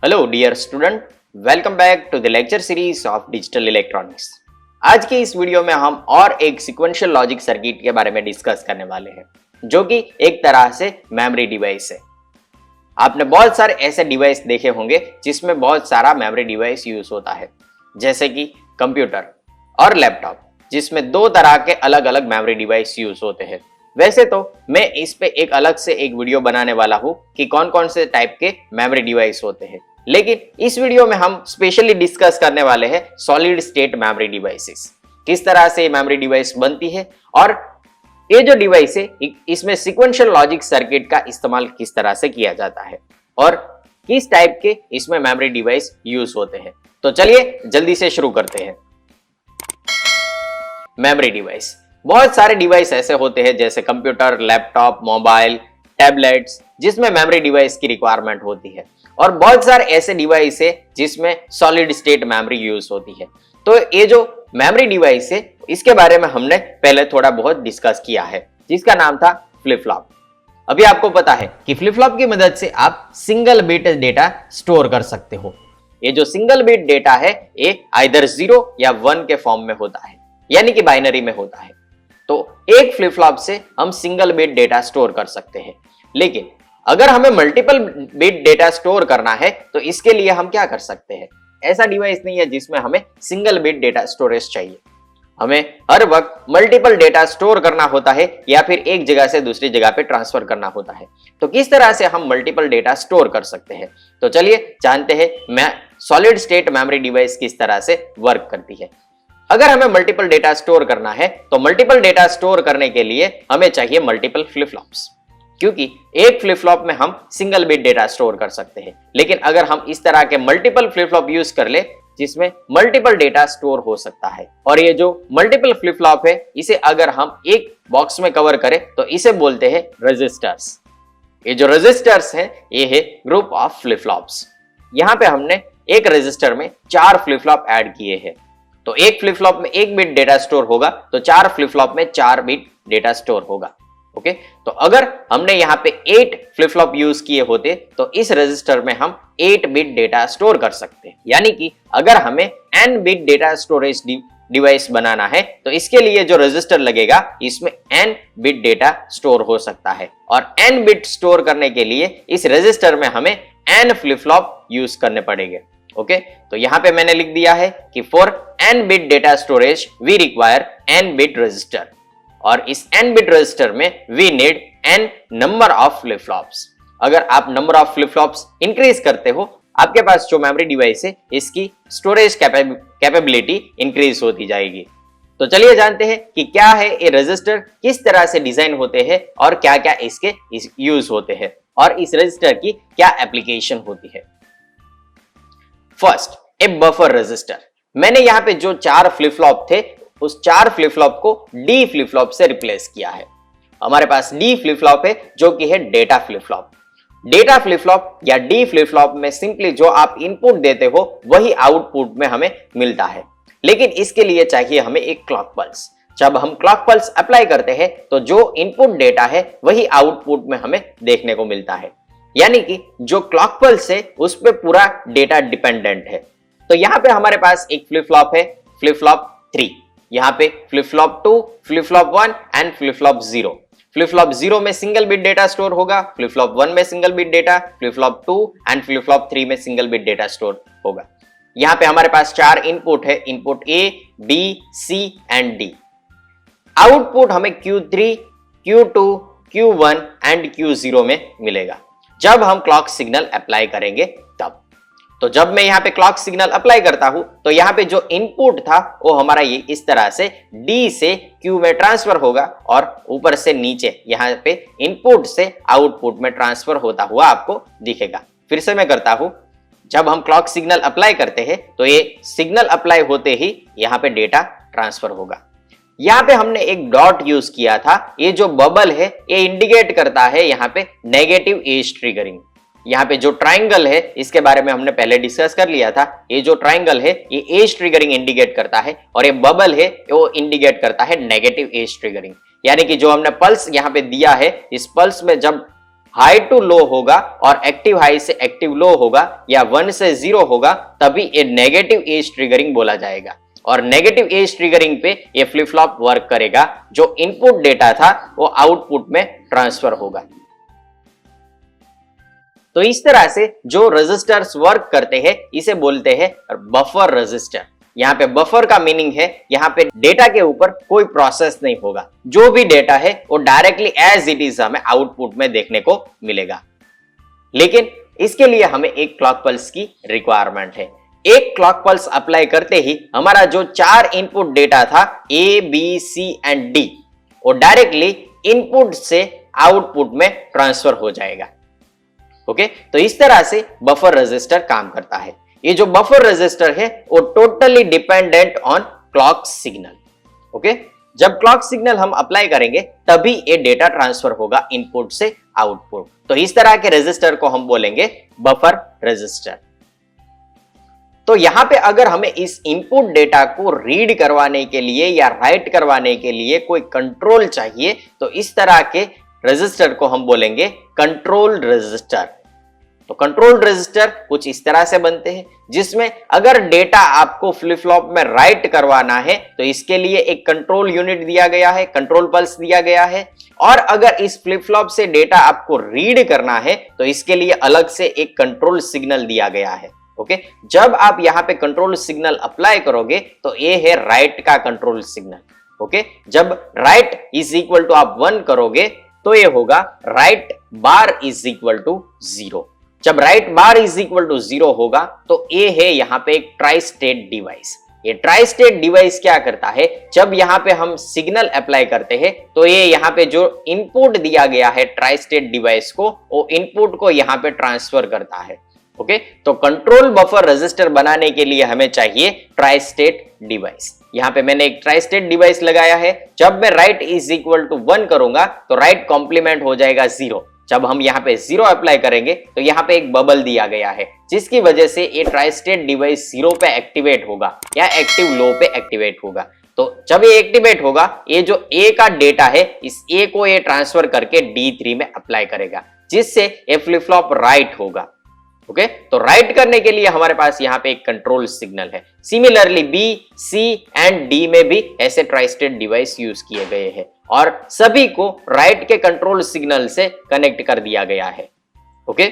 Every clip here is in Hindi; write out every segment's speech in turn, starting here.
Hello dear student, welcome back to the lecture series of digital electronics. आज की इस वीडियो में हम और एक सीक्वेंशियल लॉजिक सर्किट के बारे में डिस्कस करने वाले हैं, जो कि एक तरह से मेमोरी डिवाइस है। आपने बहुत सारे ऐसे डिवाइस देखे होंगे जिसमें बहुत सारा मेमोरी डिवाइस यूज होता है, जैसे कि कंप्यूटर और लैपटॉप, जिसमें दो तरह के अलग अलग मेमोरी डिवाइस यूज होते हैं। वैसे तो मैं इस पे एक अलग से एक वीडियो बनाने वाला हूं कि कौन कौन से टाइप के मेमोरी डिवाइस होते हैं, लेकिन इस वीडियो में हम स्पेशली डिस्कस करने वाले हैं सॉलिड स्टेट मेमोरी डिवाइसेस। किस तरह से मेमोरी डिवाइस बनती है और ये जो डिवाइस है इसमें सीक्वेंशियल लॉजिक सर्किट का इस्तेमाल किस तरह से किया जाता है और किस टाइप के इसमें मेमोरी डिवाइस यूज होते हैं। तो चलिए जल्दी से शुरू करते हैं। मेमोरी डिवाइस, बहुत सारे डिवाइस ऐसे होते हैं जैसे कंप्यूटर, लैपटॉप, मोबाइल, टैबलेट्स, जिसमें मेमोरी डिवाइस की रिक्वायरमेंट होती है, और बहुत सारे ऐसे डिवाइस है जिसमें सॉलिड स्टेट मेमोरी यूज होती है। तो ये जो मेमोरी डिवाइस है इसके बारे में हमने पहले थोड़ा बहुत डिस्कस किया है, जिसका नाम था फ्लिप फ्लॉप। अभी आपको पता है कि फ्लिप फ्लॉप की मदद से आप सिंगल बिट डेटा स्टोर कर सकते हो। ये जो सिंगल बिट डेटा है ये आइदर 0 या 1 के फॉर्म में होता है, यानी कि बाइनरी में होता है। तो एक फ्लिप फ्लॉप से हम सिंगल बिट डेटा स्टोर कर सकते हैं, लेकिन अगर हमें मल्टीपल बिट डेटा स्टोर करना है तो इसके लिए हम क्या कर सकते हैं। ऐसा डिवाइस नहीं है जिसमें हमें सिंगल बिट डेटा स्टोरेज चाहिए, हमें हर वक्त मल्टीपल डेटा स्टोर करना होता है या फिर एक जगह से दूसरी जगह पे ट्रांसफर करना होता है। तो किस तरह से हम मल्टीपल डेटा स्टोर कर सकते हैं, तो चलिए जानते हैं सॉलिड स्टेट मेमोरी डिवाइस किस तरह से वर्क करती है। अगर हमें मल्टीपल डेटा स्टोर करना है तो मल्टीपल डेटा स्टोर करने के लिए हमें चाहिए मल्टीपल फ्लिप फ्लॉप्स, क्योंकि एक फ्लिप फ्लॉप में हम सिंगल बिट डेटा स्टोर कर सकते हैं। लेकिन अगर हम इस तरह के मल्टीपल फ्लिप फ्लॉप यूज कर ले जिसमें मल्टीपल डेटा स्टोर हो सकता है, और ये जो मल्टीपल फ्लिप फ्लॉप है इसे अगर हम एक बॉक्स में कवर करें तो इसे बोलते हैं रजिस्टर्स। ये जो रजिस्टर्स हैं ये है ग्रुप ऑफ फ्लिप फ्लॉप्स। यहाँ पे हमने एक रजिस्टर में 4 फ्लिप फ्लॉप ऐड किए हैं। तो एक फ्लिप फ्लॉप में 1 बिट डेटा स्टोर होगा तो 4 फ्लिप फ्लॉप में 4 बिट डेटा स्टोर होगा। ओके, तो अगर हमने यहाँ पे 8 फ्लिप फ्लॉप यूज किए होते तो इस रजिस्टर में हम 8 बिट डेटा स्टोर कर सकते हैं। यानी कि अगर हमें n bit data storage device बनाना है तो इसके लिए जो रजिस्टर लगेगा इसमें n बिट डेटा स्टोर हो सकता है, और n बिट स्टोर करने के लिए इस रजिस्टर में हमें n फ्लिप फ्लॉप यूज करने पड़ेंगे। ओके, तो यहां पे मैंने लिख दिया है कि for n bit data storage we require n bit register, और इस n बिट रजिस्टर में we need n number of flip flops. अगर आप number of flip flops increase करते हो, आपके पास जो मेमोरी डिवाइस है इसकी स्टोरेज कैपेबिलिटी इंक्रीज होती जाएगी। तो चलिए जानते हैं कि क्या है ये रजिस्टर, किस तरह से डिजाइन होते हैं और क्या क्या इसके यूज होते हैं, और इस रजिस्टर की क्या एप्लीकेशन होती है। फर्स्ट, ए बफर रजिस्टर। मैंने यहाँ पे जो 4 फ्लिप फ्लॉप थे उस 4 फ्लिप फ्लॉप को डी फ्लिप फ्लॉप से रिप्लेस किया है। हमारे पास डी फ्लिप फ्लॉप है जो कि है data flip flop. Data flip flop या डी फ्लिप फ्लॉप में सिंपली जो आप इनपुट देते हो वही आउटपुट में हमें मिलता है, लेकिन इसके लिए चाहिए हमें एक क्लॉक पल्स। जब हम क्लॉक पल्स अप्लाई करते हैं तो जो इनपुट डेटा है वही आउटपुट में हमें देखने को मिलता है, यानी कि जो क्लॉक पल्स है उस पे पूरा डेटा डिपेंडेंट है। तो यहाँ पे हमारे पास एक फ्लिप फ्लॉप है, फ्लिप फ्लॉप 3, यहाँ पे flip flop 2, flip flop 1 and flip flop 0। Flip flop 0 में सिंगल बिट डेटा स्टोर होगा, फ्लिप फ्लॉप 1 में single bit data, flip flop 2 and flip flop 3 में सिंगल बिट डेटा स्टोर होगा। यहाँ पे हमारे पास 4 इनपुट है, input A, B, C and D। Output हमें Q3, Q2, Q1 and Q0 में मिलेगा जब हम क्लॉक सिग्नल अप्लाई करेंगे तब। तो जब मैं यहाँ पे क्लॉक सिग्नल अप्लाई करता हूं तो यहाँ पे जो इनपुट था वो हमारा ये इस तरह से D से Q में ट्रांसफर होगा, और ऊपर से नीचे यहाँ पे इनपुट से आउटपुट में ट्रांसफर होता हुआ आपको दिखेगा। फिर से मैं करता हूं, जब हम क्लॉक सिग्नल अप्लाई करते हैं तो ये सिग्नल अप्लाई होते ही यहाँ पे डेटा ट्रांसफर होगा। यहाँ पे हमने एक डॉट यूज किया था, ये जो बबल है ये इंडिकेट करता है यहाँ पे नेगेटिव एज ट्रिगरिंग। यहाँ पे जो ट्राइंगल है इसके बारे में हमने पहले डिस्कस कर लिया था। ये जो ट्राइंगल है ये एज ट्रिगरिंग इंडिकेट करता है, और ये बबल है वो इंडिकेट करता है नेगेटिव एज ट्रिगरिंग। यानी कि जो हमने पल्स यहाँ पे दिया है, इस पल्स में जब हाई टू लो होगा और एक्टिव हाई से एक्टिव लो होगा या 1 से 0 होगा, तभी ये नेगेटिव एज ट्रिगरिंग बोला जाएगा। और नेगेटिव एज ट्रिगरिंग पे ये फ्लिप फ्लॉप वर्क करेगा, जो इनपुट डेटा था वो आउटपुट में ट्रांसफर होगा। तो इस तरह से जो रजिस्टर्स वर्क करते हैं इसे बोलते हैं बफर रजिस्टर। यहाँ पे बफर का मीनिंग है यहाँ पे डेटा के ऊपर कोई प्रोसेस नहीं होगा, जो भी डेटा है वो डायरेक्टली एज इट इज हमें आउटपुट में देखने को मिलेगा। लेकिन इसके लिए हमें एक क्लॉक पल्स की रिक्वायरमेंट है। एक क्लॉक पल्स अप्लाई करते ही हमारा जो 4 इनपुट डेटा था A B C and D, वो डायरेक्टली इनपुट से आउटपुट में ट्रांसफर हो जाएगा। ओके, तो इस तरह से बफर रजिस्टर काम करता है। ये जो बफर रजिस्टर है वो totally dependent on clock signal. Okay, जब क्लॉक सिग्नल हम अप्लाई करेंगे तभी ये डेटा ट्रांसफर होगा इनपुट से आउटपुट। तो इस तरह के रजिस्टर को हम बोलेंगे बफर रजिस्टर। तो यहां पे अगर हमें इस इनपुट डेटा को रीड करवाने के लिए या राइट करवाने के लिए कोई कंट्रोल चाहिए, तो इस तरह के रजिस्टर को हम बोलेंगे कंट्रोल रजिस्टर। तो कंट्रोल रजिस्टर कुछ इस तरह से बनते हैं, जिसमें अगर डेटा आपको फ्लिप फ्लॉप में राइट करवाना है तो इसके लिए एक कंट्रोल यूनिट दिया गया है, कंट्रोल पल्स दिया गया है। और अगर इस फ्लिप फ्लॉप से डेटा आपको रीड करना है तो इसके लिए अलग से एक कंट्रोल सिग्नल दिया गया है। ओके, जब आप यहां पे कंट्रोल सिग्नल अप्लाई करोगे तो ये है राइट का कंट्रोल सिग्नल। ओके, जब राइट इज इक्वल टू आप 1 करोगे तो ये होगा write bar is equal to 0। जब write bar is equal to 0 होगा तो ये है यहां पे एक ट्राई स्टेट डिवाइस। ये ट्राई स्टेट डिवाइस क्या करता है, जब यहां पे हम सिग्नल अप्लाई करते हैं तो ये यहां पे जो इनपुट दिया गया है ट्राई स्टेट डिवाइस को, वो इनपुट को यहां पे ट्रांसफर करता है। ओके, तो कंट्रोल बफर रजिस्टर बनाने के लिए हमें चाहिए ट्राई स्टेट डिवाइस। यहां पे मैंने एक ट्राई स्टेट डिवाइस लगाया है। जब मैं राइट इज इक्वल टू 1 करूंगा तो राइट कॉम्प्लीमेंट हो जाएगा 0। जब हम यहां पे 0 अप्लाई करेंगे तो यहां पे एक बबल दिया गया है, जिसकी वजह से ये ट्राई स्टेट डिवाइस 0 पे एक्टिवेट होगा या एक्टिव लो पे एक्टिवेट होगा। तो जब ये एक्टिवेट होगा, ये जो ए का डेटा है इस ए को ये ट्रांसफर करके D3 में अप्लाई करेगा, जिससे ये फ्लिप फ्लॉप राइट होगा। ओके, तो राइट करने के लिए हमारे पास यहां पे एक कंट्रोल सिग्नल है। Similarly B C and D में भी ऐसे ट्राई स्टेट डिवाइस यूज किए गए हैं और सभी को राइट के कंट्रोल सिग्नल से कनेक्ट कर दिया गया है। ओके,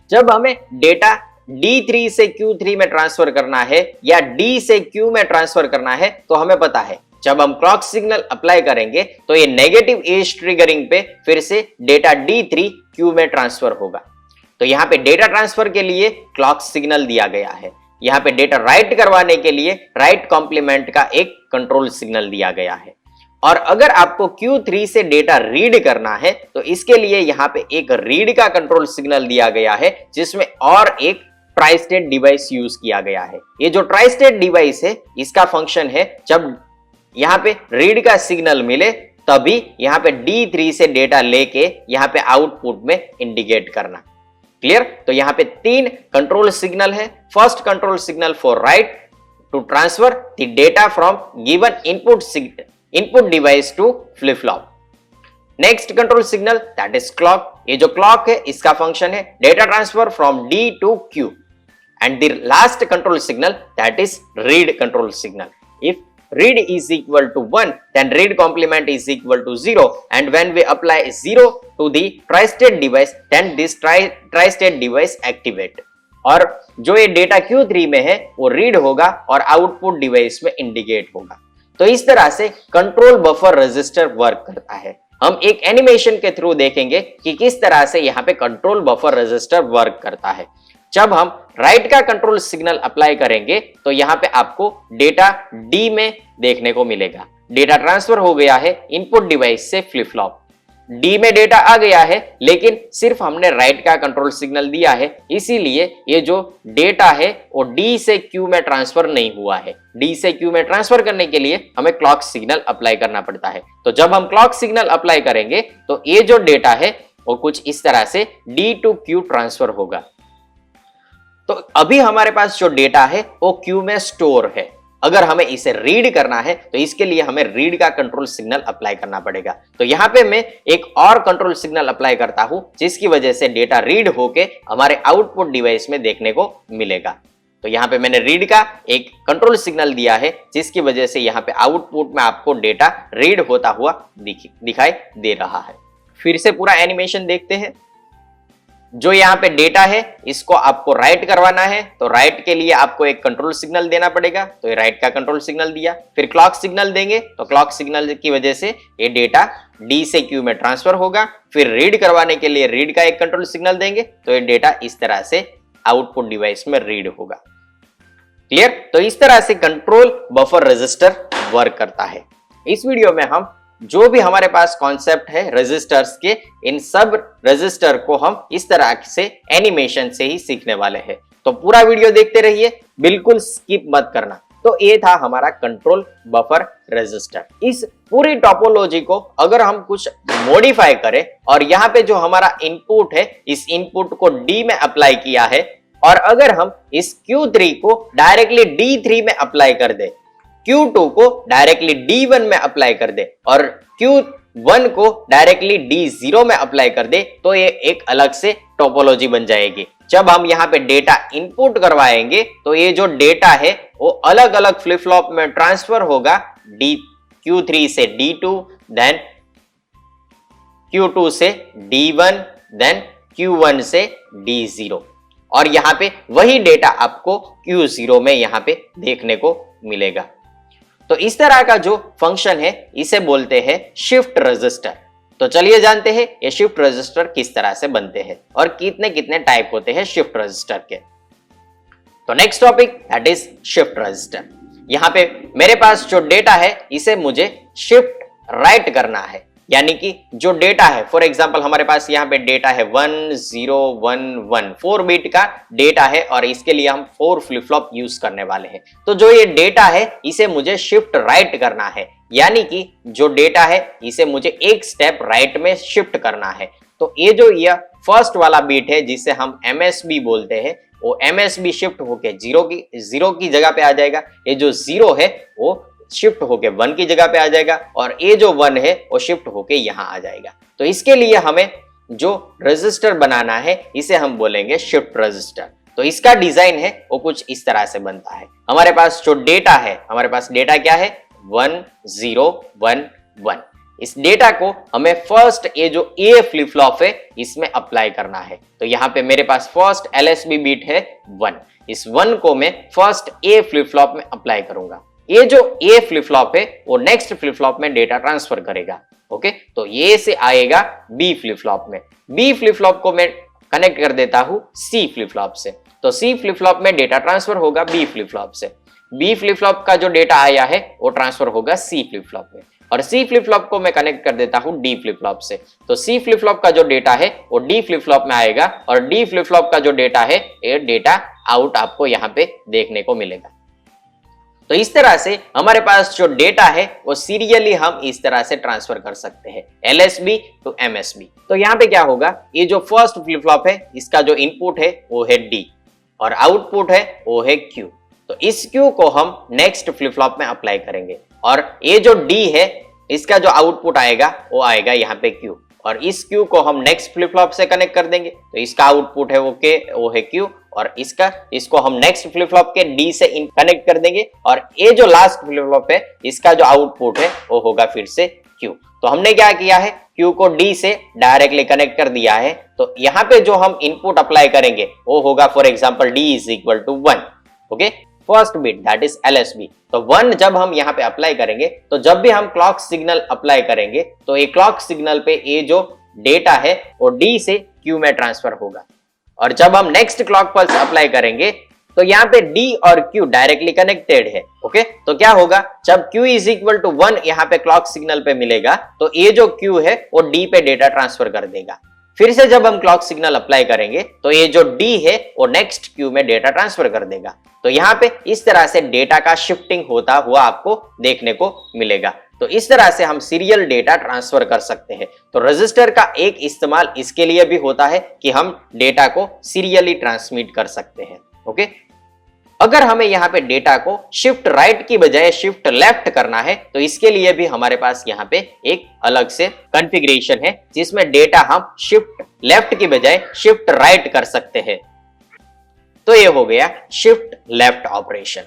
जब हमें डेटा D3 से Q3 में ट्रांसफर करना है या D से Q में ट्रांसफर करना है तो हमें पता है जब हम क्लॉक सिग्नल अप्लाई करेंगे तो ये नेगेटिव एज ट्रिगरिंग पे फिर से डेटा D3 Q में ट्रांसफर होगा। तो यहां पे डेटा ट्रांसफर के लिए क्लॉक सिग्नल दिया गया है, यहां पे डेटा राइट करवाने के लिए राइट कॉम्प्लीमेंट का एक कंट्रोल सिग्नल दिया गया है। और अगर आपको Q3 से डेटा रीड करना है तो इसके लिए यहां पे एक रीड का कंट्रोल सिग्नल दिया गया है, जिसमें और एक ट्राई स्टेट डिवाइस यूज किया गया है। ये जो ट्राई स्टेट डिवाइस है इसका फंक्शन है जब यहां पे रीड का सिग्नल मिले तभी यहां पे D3 से डेटा लेके यहां पे आउटपुट में इंडिकेट करना। क्लियर? तो यहां पे 3 कंट्रोल सिग्नल है। First control signal for write to transfer the data from given input device to flip flop. Next control signal that is clock. ये जो क्लॉक है इसका फंक्शन है data transfer from D to Q। And the last control signal that is read control signal. If read is equal to 1 then read complement is equal to 0, and when we apply 0 to the tri-state device then this tri-state device activate और जो ये डेटा Q3 में है वो रीड होगा और आउटपुट डिवाइस में इंडिकेट होगा। तो इस तरह से कंट्रोल बफर रजिस्टर वर्क करता है। हम एक एनिमेशन के थ्रू देखेंगे कि किस तरह से यहाँ पे कंट्रोल बफर रजिस्टर वर्क करता है। जब हम राइट का कंट्रोल सिग्नल अप्लाई करेंगे तो यहां पे आपको डेटा D में देखने को मिलेगा। डेटा ट्रांसफर हो गया है इनपुट डिवाइस से फ्लिप फ्लॉप। D में डेटा आ गया है, लेकिन सिर्फ हमने राइट का कंट्रोल सिग्नल दिया है, इसीलिए ये जो डेटा है वो D से Q में ट्रांसफर नहीं हुआ है। D से Q में ट्रांसफर करने के लिए हमें क्लॉक सिग्नल अप्लाई करना पड़ता है। तो जब हम क्लॉक सिग्नल अप्लाई करेंगे तो ये जो डेटा है वो कुछ इस तरह से D टू Q ट्रांसफर होगा। तो अभी हमारे पास जो डेटा है वो क्यू में स्टोर है अगर हमें इसे रीड करना है तो इसके लिए हमें रीड का कंट्रोल सिग्नल अप्लाई करना पड़ेगा। तो यहां पे मैं एक और कंट्रोल सिग्नल अप्लाई करता हूं जिसकी वजह से डेटा रीड होके हमारे आउटपुट डिवाइस में देखने को मिलेगा। तो यहां पे मैंने रीड का एक कंट्रोल सिग्नल दिया है जिसकी वजह से यहां पे आउटपुट में आपको डेटा रीड होता हुआ दिखाई दे रहा है। फिर से पूरा एनिमेशन देखते हैं। जो यहाँ पे डेटा है इसको आपको राइट करवाना है, तो राइट के लिए आपको एक कंट्रोल सिग्नल देना पड़ेगा। तो ये राइट का कंट्रोल सिग्नल दिया, फिर क्लॉक सिग्नल देंगे तो क्लॉक सिग्नल की वजह से ये डेटा डी से क्यू में ट्रांसफर होगा। फिर रीड करवाने के लिए रीड का एक कंट्रोल सिग्नल देंगे तो ये डेटा इस तरह से आउटपुट डिवाइस में रीड होगा। क्लियर? तो इस तरह से कंट्रोल बफर रजिस्टर वर्क करता है। इस वीडियो में हम जो भी हमारे पास कॉन्सेप्ट है रजिस्टर्स के, इन सब रजिस्टर को हम इस तरह से एनिमेशन से ही सीखने वाले हैं। तो पूरा वीडियो देखते रहिए, बिल्कुल स्किप मत करना। तो ये था हमारा कंट्रोल बफर रजिस्टर। इस पूरी टोपोलॉजी को अगर हम कुछ मॉडिफाई करें और यहाँ पे जो हमारा इनपुट है इस इनपुट को डी में अप्लाई किया है और अगर हम इस Q3 को डायरेक्टली D3 में अप्लाई कर दे, Q2 को डायरेक्टली D1 में अप्लाई कर दे और Q1 को डायरेक्टली D0 में अप्लाई कर दे तो ये एक अलग से टोपोलॉजी बन जाएगी। जब हम यहाँ पे डेटा इनपुट करवाएंगे तो ये जो डेटा है वो अलग अलग फ्लिप फ्लॉप में ट्रांसफर होगा, Q3 से D2, देन Q2 से D1, देन Q1 से D0 और यहाँ पे वही डेटा आपको Q0 में यहाँ पे देखने को मिलेगा। तो इस तरह का जो फंक्शन है इसे बोलते हैं शिफ्ट रजिस्टर। तो चलिए जानते हैं ये शिफ्ट रजिस्टर किस तरह से बनते हैं और कितने कितने टाइप होते हैं शिफ्ट रजिस्टर के। तो next topic that is shift register. यहाँ पे मेरे पास जो डेटा है इसे मुझे शिफ्ट राइट करना है, यानी कि जो डेटा है फॉर एग्जांपल हमारे पास यहाँ पे डेटा है 1011 4 बिट का डेटा है और इसके लिए हम 4 फ्लिप फ्लॉप यूज करने वाले हैं। तो जो ये डेटा है इसे मुझे शिफ्ट राइट करना है, यानी कि जो डेटा है इसे मुझे एक स्टेप राइट में शिफ्ट करना है। तो ये जो ये फर्स्ट वाला बिट है जिसे हम MSB बोलते हैं वो MSB शिफ्ट होके जीरो की जगह पे आ जाएगा। ये जो 0 है वो शिफ्ट होके 1 की जगह पे आ जाएगा और ये जो 1 है वो शिफ्ट होके यहां आ जाएगा। तो इसके लिए हमें जो रजिस्टर बनाना है इसे हम बोलेंगे शिफ्ट रजिस्टर। तो इसका डिजाइन है वो कुछ इस तरह से बनता है। हमारे पास जो डेटा है, हमारे पास डेटा क्या है 1011। इस डेटा को हमें फर्स्ट ये जो ए फ्लिप फ्लॉप है इसमें अप्लाई करना है। तो यहाँ पे मेरे पास फर्स्ट LSB बीट है 1, इस 1 को मैं फर्स्ट ए फ्लिप फ्लॉप में अप्लाई करूंगा। ये जो ए फ्लिप फ्लॉप है वो नेक्स्ट फ्लिप फ्लॉप में डेटा ट्रांसफर करेगा। ओके, तो ये से आएगा बी फ्लिप फ्लॉप में, बी फ्लिप फ्लॉप को मैं कनेक्ट कर देता हूं सी फ्लिप फ्लॉप से। तो सी फ्लिप फ्लॉप में डेटा ट्रांसफर होगा बी फ्लिप फ्लॉप से, बी फ्लिप फ्लॉप का जो डेटा आया है वो ट्रांसफर होगा सी फ्लिप फ्लॉप में और सी फ्लिप फ्लॉप को मैं कनेक्ट कर देता हूं डी फ्लिप फ्लॉप से। तो सी फ्लिप फ्लॉप का जो डेटा है वो डी फ्लिप फ्लॉप में आएगा और डी फ्लिप फ्लॉप का जो डेटा है ये डेटा आउट आपको यहाँ पे देखने को मिलेगा। तो इस तरह से हमारे पास जो डेटा है वो सीरियली हम इस तरह से ट्रांसफर कर सकते हैं LSB टू MSB। तो यहाँ पे क्या होगा, ये जो फर्स्ट फ्लिप फ्लॉप है इसका जो इनपुट है वो है D और आउटपुट है वो है Q। तो इस Q को हम नेक्स्ट फ्लिप फ्लॉप में अप्लाई करेंगे और ये जो D है इसका जो आउटपुट आएगा वो आएगा यहाँ पे Q और इस Q को हम नेक्स्ट फ्लिप फ्लॉप से कनेक्ट कर देंगे। तो इसका आउटपुट है वो है Q और इसको हम नेक्स्ट फ्लिप फ्लॉप के D से कनेक्ट कर देंगे और ये जो लास्ट फ्लिप फ्लॉप है इसका जो आउटपुट है वो होगा फिर से Q। तो हमने क्या किया है, Q को D से डायरेक्टली कनेक्ट कर दिया है। तो यहाँ पे जो हम इनपुट अप्लाई करेंगे वो होगा for example D is equal to 1। Okay, first bit that is LSB। तो 1 जब हम यहाँ पे अप्लाई करेंगे तो जब भी हम क्लॉक सिग्नल अप्लाई करेंगे तो ये क्लॉक सिग्नल पे ये जो डेटा है वो D से Q में ट्रांसफर होगा और जब हम नेक्स्ट क्लॉक पल्स अप्लाई करेंगे तो यहाँ पे D और Q डायरेक्टली कनेक्टेड है। ओके, तो क्या होगा, जब Q इज इक्वल टू 1 यहाँ पे क्लॉक सिग्नल पे मिलेगा तो ये जो Q है वो D पे डेटा ट्रांसफर कर देगा। फिर से जब हम क्लॉक सिग्नल अप्लाई करेंगे तो ये जो D है वो नेक्स्ट Q में डेटा ट्रांसफर कर देगा। तो यहाँ पे इस तरह से डेटा का शिफ्टिंग होता हुआ आपको देखने को मिलेगा। तो इस तरह से हम सीरियल डेटा ट्रांसफर कर सकते हैं। तो रजिस्टर का एक इस्तेमाल इसके लिए भी होता है कि हम डेटा को सीरियली ट्रांसमिट कर सकते हैं। ओके, अगर हमें यहाँ पे डेटा को शिफ्ट राइट की बजाय शिफ्ट लेफ्ट करना है तो इसके लिए भी हमारे पास यहाँ पे एक अलग से कॉन्फ़िगरेशन है जिसमें डेटा हम शिफ्ट लेफ्ट की बजाय शिफ्ट राइट कर सकते हैं। तो ये हो गया शिफ्ट लेफ्ट ऑपरेशन।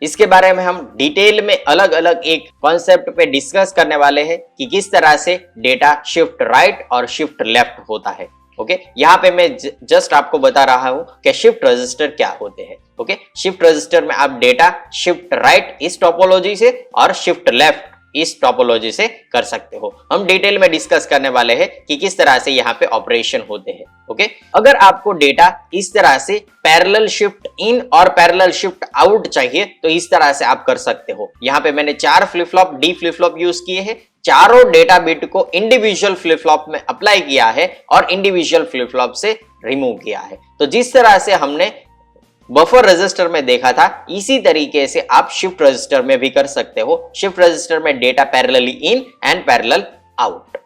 इसके बारे में हम डिटेल में अलग अलग एक कॉन्सेप्ट पे डिस्कस करने वाले हैं कि किस तरह से डेटा शिफ्ट राइट और शिफ्ट लेफ्ट होता है। ओके, यहाँ पे मैं जस्ट आपको बता रहा हूं कि शिफ्ट रजिस्टर क्या होते हैं। ओके, शिफ्ट रजिस्टर में आप डेटा शिफ्ट राइट इस टोपोलॉजी से और शिफ्ट लेफ्ट इस टोपोलॉजी से कर सकते हो। हम डिटेल में डिस्कस करने वाले हैं कि किस तरह से यहाँ पे ऑपरेशन होते हैं। ओके, अगर आपको डेटा इस तरह से पैरेलल शिफ्ट इन और पैरेलल शिफ्ट आउट चाहिए तो इस तरह से आप कर सकते हो। यहाँ पे मैंने 4 flip flop D flip flop use किए हैं, चारों डेटा बिट को इंडिविजुअल फ्लिप फ्लॉप में अप्लाई किया है और इंडिविजुअल फ्लिप फ्लॉप से रिमूव किया है। तो जिस तरह से हमने बफर रजिस्टर में देखा था इसी तरीके से आप शिफ्ट रजिस्टर में भी कर सकते हो। शिफ्ट रजिस्टर में data parallelly in and parallel out.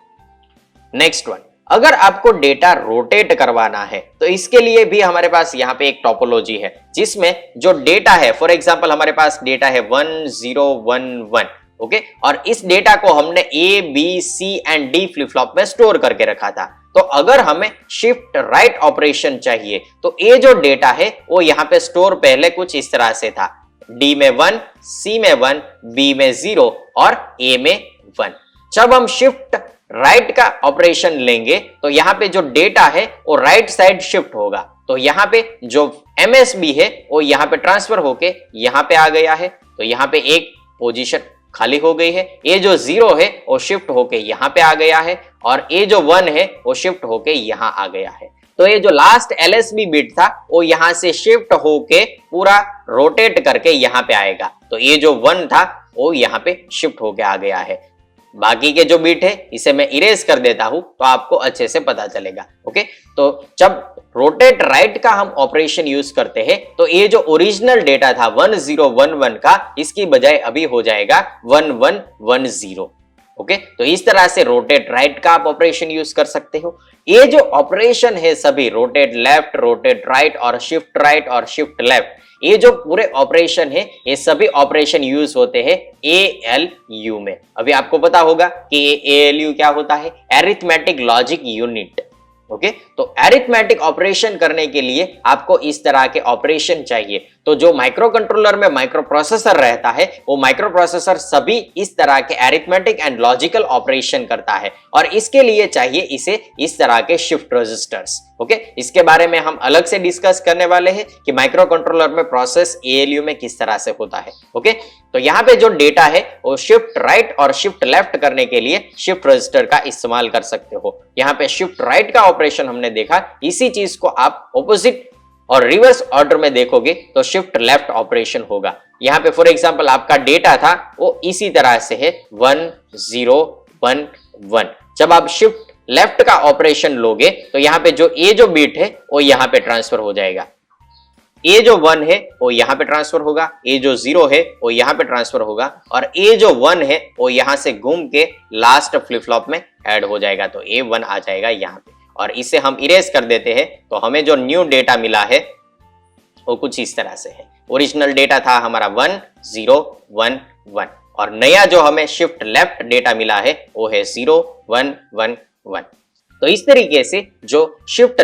Next one, अगर आपको डेटा रोटेट करवाना है तो इसके लिए भी हमारे पास यहाँ पे एक टोपोलॉजी है जिसमें जो डेटा है, फॉर एग्जांपल हमारे पास डेटा है 1011। ओके, और इस डेटा को हमने A B C and D flip flop में स्टोर करके रखा था। तो अगर हमें शिफ्ट राइट ऑपरेशन चाहिए तो ये जो डेटा है वो यहाँ पे स्टोर पहले कुछ इस तरह से था, डी में 1, सी में 1, बी में 0 और ए में 1। जब हम शिफ्ट राइट का ऑपरेशन लेंगे तो यहाँ पे जो डेटा है वो राइट साइड शिफ्ट होगा। तो यहाँ पे जो एमएसबी है वो यहाँ पे ट्रांसफर होके यहाँ पे आ गया है, तो यहाँ पे एक पोजीशन खाली हो गई है। ये जो 0 है वो शिफ्ट होके यहाँ पे आ गया है और ये जो 1 है वो शिफ्ट होके यहाँ आ गया है। तो ये जो लास्ट एलएसबी बिट था वो यहाँ से शिफ्ट होके पूरा रोटेट करके यहाँ पे आएगा। तो ये जो 1 था वो यहाँ पे शिफ्ट होके आ गया है। बाकी के जो बिट है इसे मैं इरेज कर देता हूं तो आपको अच्छे से पता चलेगा। ओके, तो जब रोटेट राइट का हम ऑपरेशन यूज करते हैं तो ये जो ओरिजिनल डेटा था 1011 का, इसकी बजाय अभी हो जाएगा 1110। ओके, तो इस तरह से रोटेट राइट का आप ऑपरेशन यूज कर सकते हो। ये जो ऑपरेशन है सभी रोटेट लेफ्ट, रोटेट राइट और शिफ्ट लेफ्ट, ये जो पूरे ऑपरेशन है ये सभी ऑपरेशन यूज होते हैं ALU में। अभी आपको पता होगा कि ALU क्या होता है, अरिथमेटिक लॉजिक यूनिट। ओके, तो अरिथमेटिक ऑपरेशन करने के लिए आपको इस तरह के ऑपरेशन चाहिए। तो जो माइक्रो कंट्रोलर में माइक्रो प्रोसेसर रहता है वो माइक्रो प्रोसेसर सभी इस तरह के अरिथमेटिक एंड लॉजिकल ऑपरेशन करता है और इसके लिए चाहिए इसे इस तरह के शिफ्ट रजिस्टर्स। ओके, इसके बारे में हम अलग से डिस्कस करने वाले हैं कि माइक्रो कंट्रोलर में प्रोसेस ALU में किस तरह से होता है। ओके, तो यहाँ पे जो डेटा है वो शिफ्ट राइट और शिफ्ट लेफ्ट करने के लिए शिफ्ट रजिस्टर का इस्तेमाल कर सकते हो। यहाँ पे शिफ्ट राइट का ऑपरेशन हमने देखा, इसी चीज को आप ऑपोजिट और रिवर्स ऑर्डर में देखोगे तो शिफ्ट लेफ्ट ऑपरेशन होगा। यहाँ पे फॉर एग्जांपल आपका डेटा था वो इसी तरह से है 1011। जब आप शिफ्ट लेफ्ट का ऑपरेशन लोगे तो यहाँ पे जो ए जो बिट है वो यहाँ पे ट्रांसफर हो जाएगा, ए जो 1 है वो यहाँ पे ट्रांसफर होगा, ए जो 0 है वो यहाँ पे ट्रांसफर होगा और ए जो 1 है वो यहाँ से घूम के लास्ट फ्लिप फ्लॉप में ऐड हो जाएगा। तो A1 आ जाएगा यहाँ पे और इसे हम इरेज कर देते हैं तो हमें जो न्यू डेटा मिला है वो कुछ इस तरह से है। ओरिजिनल डेटा था हमारा 1011 और नया जो हमें शिफ्ट लेफ्ट डेटा मिला है वो है 0111। तो इस तरीके से जो शिफ्ट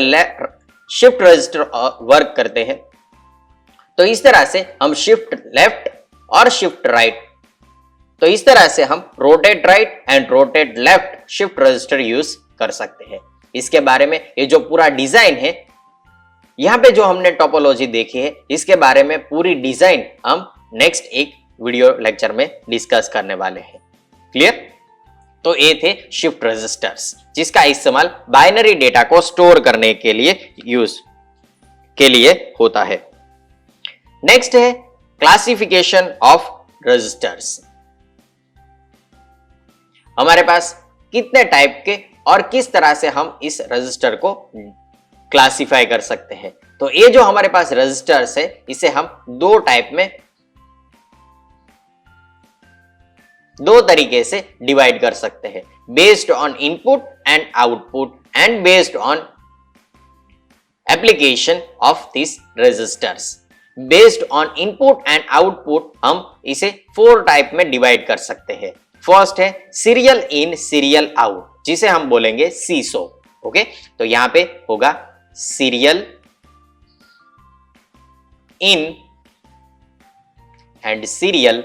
रजिस्टर वर्क करते हैं, तो इस तरह से हम शिफ्ट लेफ्ट और शिफ्ट राइट, तो इस तरह से हम rotate right and rotate left shift register use कर सकते हैं। इसके बारे में ये जो पूरा डिजाइन है, यहाँ पे जो हमने टोपोलॉजी देखी है, इसके बारे में पूरी डिजाइन हम नेक्स्ट एक वीडियो लेक्चर में डिस्कस करने वाले हैं। क्लियर? तो ये थे शिफ्ट रजिस्टर्स जिसका इस्तेमाल बाइनरी डेटा को स्टोर करने के लिए होता है। नेक्स्ट है क्लासिफिकेशन ऑफ रजिस्टर्स। हमारे पास कितने टाइप के और किस तरह से हम इस रजिस्टर को क्लासिफाई कर सकते हैं। तो ये जो हमारे पास रजिस्टर्स है इसे हम दो तरीके से डिवाइड कर सकते हैं, based on input and output and based on application of this registers. Based on input and output हम इसे 4 टाइप में डिवाइड कर सकते हैं। फर्स्ट है सीरियल इन सीरियल आउट, जिसे हम बोलेंगे सीसो। ओके, तो यहां पे होगा serial in and serial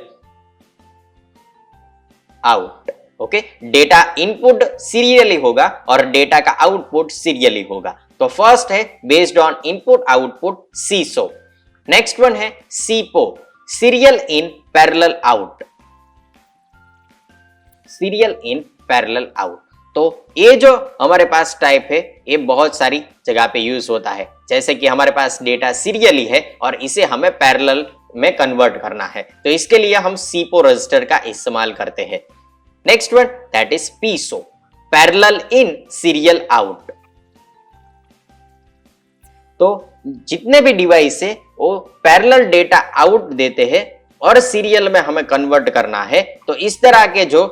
out. Okay, data input serially होगा और डेटा का आउटपुट सीरियली होगा। तो फर्स्ट है based on input output seesaw. Next one है सीपो, serial in parallel out, serial in parallel out. तो ये जो हमारे पास टाइप है ये बहुत सारी जगह पे यूज होता है, जैसे कि हमारे पास डेटा सीरियली है और इसे हमें पैरेलल में कन्वर्ट करना है, तो इसके लिए हम सीपो रजिस्टर का इस्तेमाल करते हैं। Next one that is PISO, parallel in serial out. तो जितने भी डिवाइस है वो पैरेलल डेटा आउट देते हैं और सीरियल में हमें कन्वर्ट करना है। तो इस तरह के जो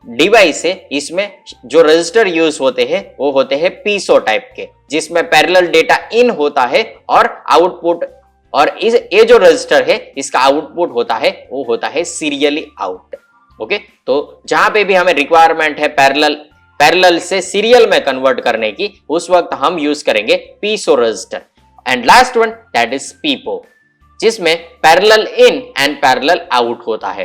डिवाइस है इसमें जो रजिस्टर यूज होते हैं वो होते हैं पीसो टाइप के, जिसमें पैरेलल डेटा इन होता है और आउटपुट, और इस ये जो रजिस्टर है इसका आउटपुट होता है वो होता है सीरियली आउट। ओके, तो जहां पे भी हमें रिक्वायरमेंट है पैरेलल से सीरियल में कन्वर्ट करने की, उस वक्त हम यूज करेंगे PISO register. And last one that is PIPO, जिसमें parallel in and parallel out होता है।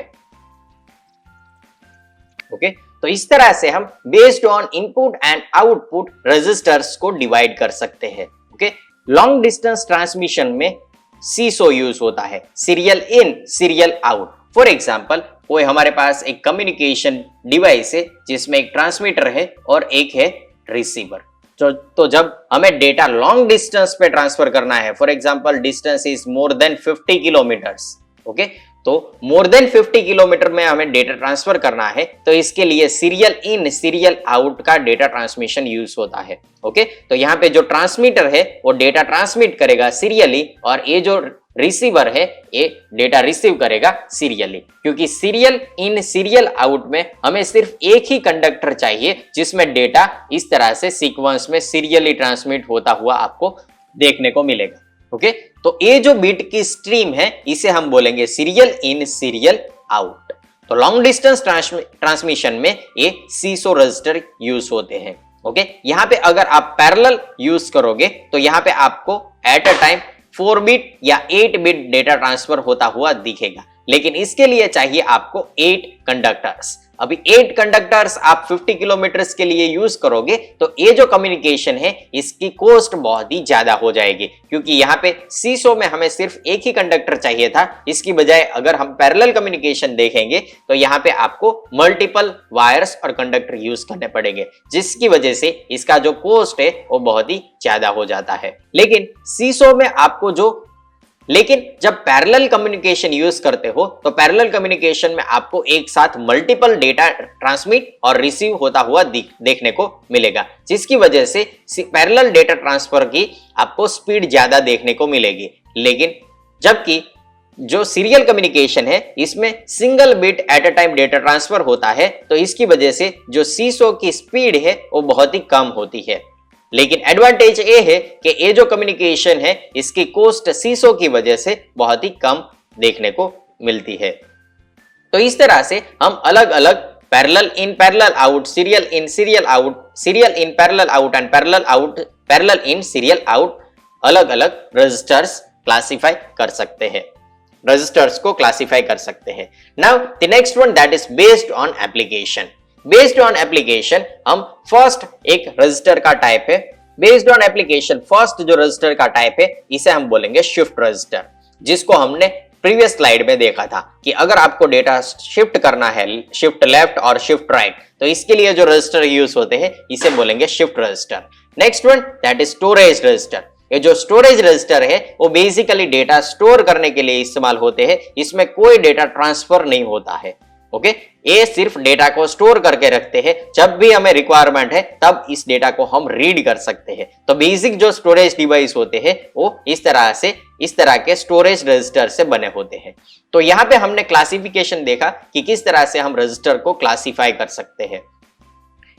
ओके, तो इस तरह से हम based on input and output registers को डिवाइड कर सकते हैं। ओके, लॉन्ग डिस्टेंस ट्रांसमिशन में सीसो यूज होता है, serial in serial out. For example कोई हमारे पास एक कम्युनिकेशन डिवाइस है जिसमें एक ट्रांसमीटर है और एक है रिसीवर। तो जब हमें डेटा लॉन्ग डिस्टेंस पे ट्रांसफर करना है, for example distance is more than 50 kilometres, okay, तो मोर देन 50 किलोमीटर में हमें डेटा ट्रांसफर करना है, तो इसके लिए सीरियल इन सीरियल आउट का डेटा ट्रांसमिशन यूज होता है। ओके, तो यहाँ पे जो ट्रांसमीटर है वो डेटा ट्रांसमिट करेगा सीरियली और ये जो रिसीवर है ये डेटा रिसीव करेगा सीरियली, क्योंकि सीरियल इन सीरियल आउट में हमें सिर्फ एक ही कंडक्टर चाहिए जिसमें डेटा इस तरह से सीक्वेंस में सीरियली ट्रांसमिट होता हुआ आपको देखने को मिलेगा। ओके, तो ये जो बिट की स्ट्रीम है इसे हम बोलेंगे सीरियल इन सीरियल आउट। तो लॉन्ग डिस्टेंस ट्रांसमिशन में ये सीसो रजिस्टर यूज होते हैं। ओके, यहाँ पे अगर आप पैरेलल यूज करोगे तो यहाँ पे आपको एट अ टाइम 4 बिट या 8 बिट डेटा ट्रांसफर होता हुआ दिखेगा, लेकिन इसके लिए चाहिए आपको 8 कंडक्टर्स। अभी 8 कंडक्टर्स आप 50 किलोमीटर्स के लिए यूज करोगे तो ये जो कम्युनिकेशन है इसकी कॉस्ट बहुत ही ज्यादा हो जाएगी, क्योंकि यहाँ पे सीसो में हमें सिर्फ एक ही कंडक्टर चाहिए था, इसकी बजाय अगर हम पैरेलल कम्युनिकेशन देखेंगे तो यहाँ पे आपको मल्टीपल वायर्स और कंडक्टर यूज करने पड़ेंगे, जिसकी वजह से इसका जो कॉस्ट है वो बहुत ही ज्यादा हो जाता है। लेकिन जब पैरेलल कम्युनिकेशन यूज करते हो तो पैरेलल कम्युनिकेशन में आपको एक साथ मल्टीपल डेटा ट्रांसमिट और रिसीव होता हुआ देखने को मिलेगा, जिसकी वजह से पैरेलल डेटा ट्रांसफर की आपको स्पीड ज्यादा देखने को मिलेगी। लेकिन जबकि जो सीरियल कम्युनिकेशन है इसमें single bit at a time data transfer होता है, तो इसकी वजह से जो सीसो की स्पीड है वो बहुत ही कम होती है। लेकिन एडवांटेज ये है कि ये जो कम्युनिकेशन है इसकी कॉस्ट सीसो की वजह से बहुत ही कम देखने को मिलती है। तो इस तरह से हम अलग अलग parallel in parallel out, serial in serial out, serial in parallel out and parallel in serial out अलग अलग रजिस्टर्स क्लासिफाई कर सकते हैं, रजिस्टर्स को क्लासिफाई कर सकते हैं। Now the next one that is based on application. Based on application हम फर्स्ट एक रजिस्टर का टाइप है, बेस्ड ऑन एप्लीकेशन फर्स्ट जो रजिस्टर का टाइप है इसे हम बोलेंगे शिफ्ट रजिस्टर, जिसको हमने प्रीवियस स्लाइड में देखा था कि अगर आपको डेटा शिफ्ट करना है, शिफ्ट लेफ्ट और शिफ्ट राइट, तो इसके लिए जो रजिस्टर यूज होते हैं इसे बोलेंगे shift register. Next one that is storage register. ये जो स्टोरेज रजिस्टर है वो बेसिकली डेटा स्टोर करने के लिए इस्तेमाल होते हैं, इसमें कोई डेटा ट्रांसफर नहीं होता है। ओके, ये सिर्फ डेटा को स्टोर करके रखते हैं, जब भी हमें रिक्वायरमेंट है तब इस डेटा को हम रीड कर सकते हैं। तो बेसिक जो स्टोरेज डिवाइस होते हैं वो इस तरह के स्टोरेज रजिस्टर से बने होते हैं। तो यहाँ पे हमने क्लासिफिकेशन देखा कि किस तरह से हम रजिस्टर को क्लासिफाई कर सकते हैं।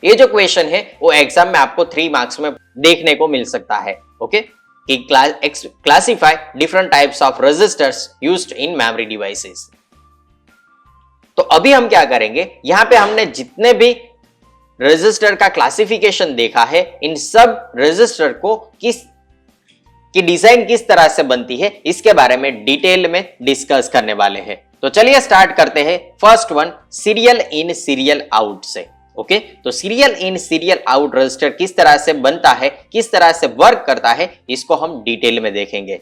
ये जो क्वेश्चन है वो एग्जाम में आपको 3 मार्क्स में देखने को मिल सकता है। ओके, कि classify different types of registers used in memory devices. तो अभी हम क्या करेंगे, यहां पे हमने जितने भी रजिस्टर का क्लासिफिकेशन देखा है, इन सब रजिस्टर को की डिजाइन किस तरह से बनती है इसके बारे में डिटेल में डिस्कस करने वाले हैं। तो चलिए स्टार्ट करते हैं। First one, serial in serial out से। ओके, तो serial in serial out register किस तरह से बनता है, किस तरह से वर्क करता है, इसको हम डिटेल में देखेंगे।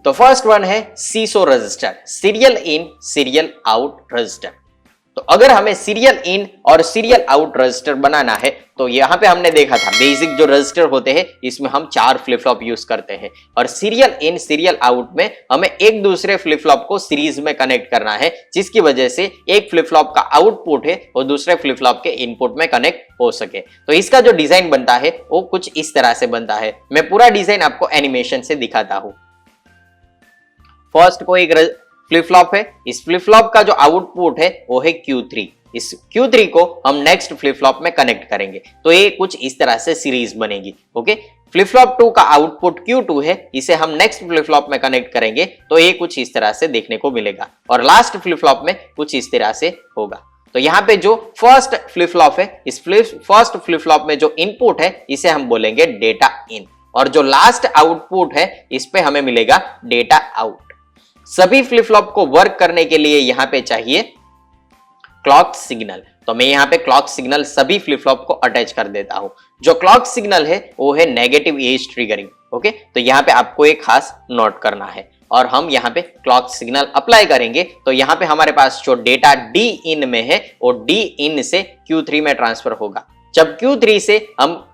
तो फर्स्ट वन है SISO register, serial in serial out register. तो अगर हमें सीरियल इन और सीरियल आउट रजिस्टर बनाना है तो यहां पे हमने देखा था बेसिक जो रजिस्टर होते हैं इसमें हम 4 फ्लिप फ्लॉप यूज करते हैं, और सीरियल इन सीरियल आउट में हमें एक दूसरे फ्लिप फ्लॉप को सीरीज में कनेक्ट करना है, जिसकी वजह से एक फ्लिप फ्लॉप का आउटपुट है वो दूसरे फ्लिप फ्लॉप के इनपुट में कनेक्ट हो सके। तो इसका जो डिजाइन बनता है वो कुछ इस तरह से बनता है। मैं पूरा डिजाइन आपको एनिमेशन से दिखाता हूं। फर्स्ट को एक फ्लिप फ्लॉप है, इस फ्लिप फ्लॉप का जो आउटपुट है वो है Q3। इस Q3 को हम नेक्स्ट फ्लिप फ्लॉप में कनेक्ट करेंगे तो ये कुछ इस तरह से सीरीज बनेगी। ओके, फ्लिप फ्लॉप 2 का आउटपुट Q2 है, इसे हम नेक्स्ट फ्लिप फ्लॉप में कनेक्ट करेंगे तो ये कुछ इस तरह से देखने को मिलेगा, और लास्ट फ्लिप फ्लॉप में कुछ इस तरह से होगा। तो यहाँ पे जो फर्स्ट फ्लिप फ्लॉप है, इस फर्स्ट फ्लिप फ्लॉप में जो इनपुट है इसे हम बोलेंगे डेटा इन, और जो लास्ट आउटपुट है इस पे हमें मिलेगा डेटा आउट। सभी फ्लिप फ्लॉप को वर्क करने के लिए यहां पे चाहिए क्लॉक सिग्नल, तो मैं यहां पे क्लॉक सिग्नल सभी फ्लिप फ्लॉप को अटैच कर देता हूं। जो क्लॉक सिग्नल है वो है नेगेटिव एज ट्रिगरिंग। ओके, तो यहां पे आपको एक खास नोट करना है, और हम यहां पे क्लॉक सिग्नल अप्लाई करेंगे तो यहां पे हमारे पास जो डेटा डी इन में है वो डी इन से Q3 में ट्रांसफर होगा। जब Q3 से हम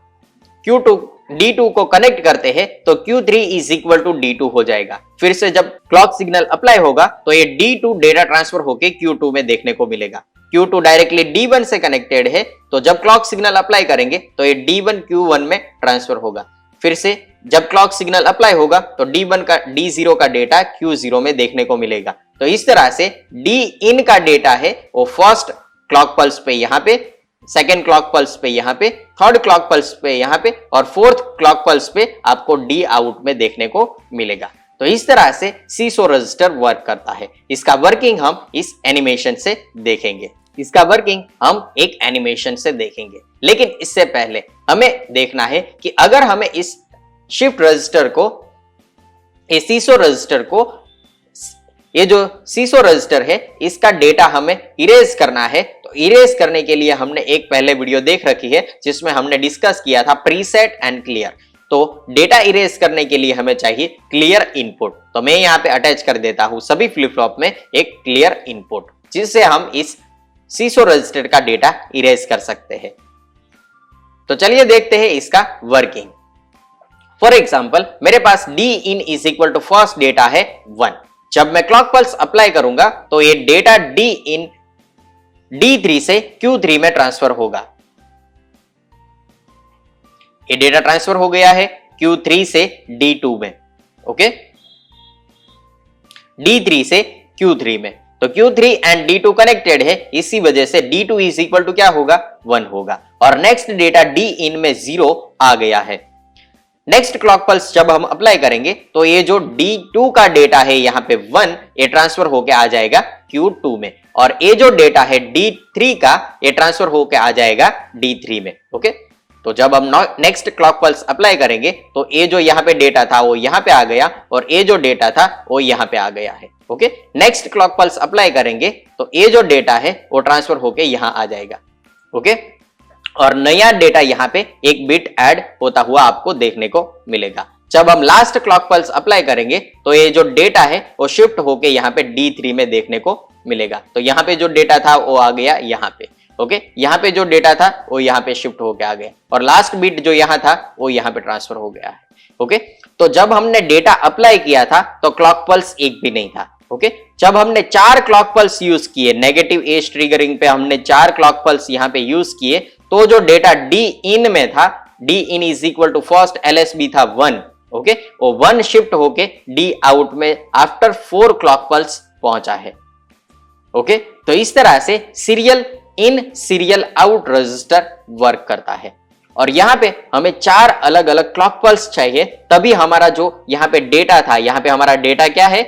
D2 को कनेक्ट करते हैं तो Q3 is equal to D2 हो जाएगा। फिर से जब क्लॉक सिग्नल अप्लाई होगा तो ये D2 डेटा ट्रांसफर होके Q2 में देखने को मिलेगा। Q2 डायरेक्टली D1 से कनेक्टेड है, तो जब क्लॉक सिग्नल अप्लाई करेंगे तो ये D1 Q1 में ट्रांसफर होगा। फिर से जब क्लॉक सिग्नल अप्लाई होगा तो D0 का डेटा Q0 में देखने को मिलेगा। तो इस तरह से D in का डेटा है वो फर्स्ट क्लॉक पल्स पे यहाँ पे, सेकेंड क्लॉक पल्स पे यहाँ पे, थर्ड क्लॉक पल्स पे यहाँ पे, और फोर्थ क्लॉक पल्स पे आपको डी आउट में देखने को मिलेगा। तो इस तरह से सीसो रजिस्टर वर्क करता है। इसका वर्किंग हम इस एनिमेशन से देखेंगे, लेकिन इससे पहले हमें देखना है कि अगर हमें इस शिफ्ट रजिस्टर को, ये जो सीसो रजिस्टर है इसका डेटा हमें इरेज करना है, तो इरेज करने के लिए हमने एक पहले वीडियो देख रखी है जिसमें हमने डिस्कस किया था प्रीसेट एंड क्लियर। तो डेटा इरेज करने के लिए हमें चाहिए क्लियर इनपुट, तो मैं यहां पे अटैच कर देता हूं सभी फ्लिप फ्लॉप में एक क्लियर इनपुट, जिससे हम इस सीसो रजिस्टर का डेटा इरेज कर सकते हैं। तो चलिए देखते हैं इसका वर्किंग। फॉर एग्जाम्पल मेरे पास D in is equal to first data है 1। जब मैं क्लॉक पल्स अप्लाई करूंगा तो ये डेटा डी इन D3 से Q3 में ट्रांसफर होगा। ये डेटा ट्रांसफर हो गया है Q3 से D2 में। ओके, D3 से Q3 में, तो Q3 एंड D2 कनेक्टेड है, इसी वजह से D2 इज इक्वल टू क्या होगा 1 होगा, और नेक्स्ट डेटा D इन में 0 आ गया है। नेक्स्ट क्लॉक पल्स जब हम अप्लाई करेंगे तो ये जो D2 का डेटा है यहाँ पे 1, ये ट्रांसफर होके आ जाएगा Q2 में, और ये जो डेटा है D3 का ये ट्रांसफर होके आ जाएगा D3 में। ओके, तो जब हम नेक्स्ट क्लॉक पल्स अप्लाई करेंगे तो ये जो यहाँ पे डेटा था वो यहाँ पे आ गया, और ये जो डेटा था वो यहाँ पे आ गया है। Okay, next clock pulse apply करेंगे तो ये जो डेटा है वो ट्रांसफर होके यहाँ आ जाएगा। ओके, और नया डेटा यहाँ पे एक बिट ऐड होता हुआ आपको देखने को मिलेगा। जब हम लास्ट क्लॉक पल्स अप्लाई करेंगे तो ये जो डेटा है वो शिफ्ट होके यहाँ पे D3 में देखने को मिलेगा। तो यहाँ पे जो डेटा था वो आ गया यहाँ पे। ओके, यहाँ पे जो डेटा था वो यहाँ पे शिफ्ट होके आ गया, और लास्ट बिट जो यहाँ था वो यहाँ पे ट्रांसफर हो गया है। ओके, तो जब हमने डेटा अप्लाई किया था तो क्लॉक पल्स एक भी नहीं था। ओके, जब हमने 4 क्लॉक पल्स यूज किए, नेगेटिव एज ट्रिगरिंग पे हमने 4 क्लॉक पल्स यहाँ पे यूज किए, तो जो डेटा डी इन में था, D in is equal to first LSB था 1। ओके, वो 1 शिफ्ट होके डी आउट में आफ्टर 4 क्लॉक पल्स पहुंचा है। ओके, तो इस तरह से serial in serial out register work करता है। और यहाँ पे हमें 4 अलग अलग क्लॉक पल्स चाहिए, तभी हमारा जो यहाँ पे डेटा था, यहाँ पे हमारा डेटा क्या है